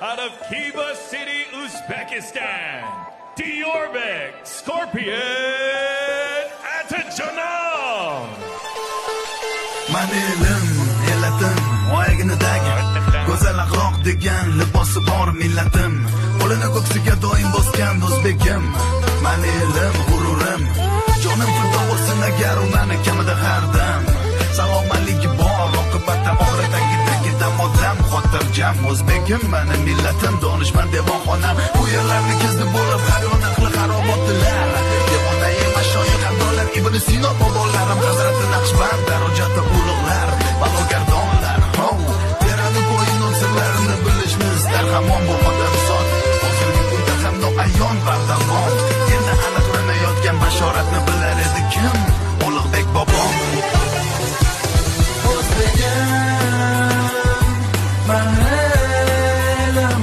out of Khiva City, Uzbekistan, Diorbek Scorpion Atajonov. Manelim, elatim, oyaginidagi go'zal axloq degan libosi bor millatim. Qo'lini ko'ksiga doim bosgan o'zbekim. Manelim, g'ururim, jonim fido bo'lsin agar u meni kamida har dam. Salomatligi bor, oqibatda oxiratdagi odam xotirjam. O'zbekim meni millatim, donishmand devonxonam. Bu yerlarni kezdi bo'lib har yon aqli xarobotdilar. Devonai mashoyix abdollar Ibn Sino bobolarim, Hazrati Naqshband darajada ulug'lar, balogardonlar. Terani bo'yining sirlarini bilishni istar hamon bu odam zot. Hozirgi kunda ham noayon bardamon. Endi aniqlanayotgan bashoratni bilar edi kim? Ulug'bek bobom. Manelim,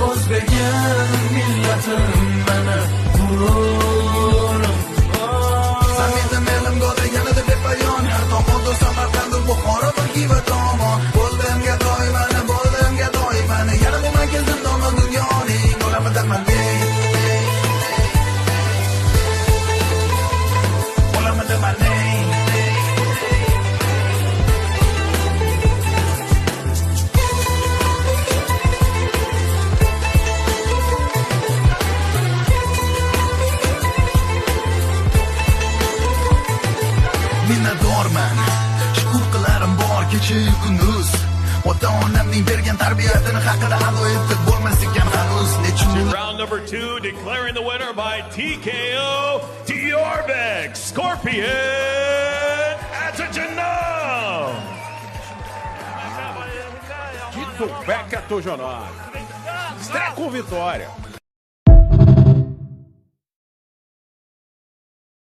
o'zbegim, millatim, mana gururim. Samidim elimga deganida bepayon, har tomonda Samarqand, Buxoro va Xiva tomon. Bo'ldim gadoy mani, yana men keldim domon dunyoning olamidaman. Olamidaman. Minnatdorman, shukur qilarim bor kecha-yu kunduz. Ota-onamning bergan tarbiyatini haqida ado etib bo'lmas ekan hanuz. Round number 2, declaring the winner by TKO, Diorbek Scorpion Atajonov. Diorbek Atajonov. Estreia com vitória.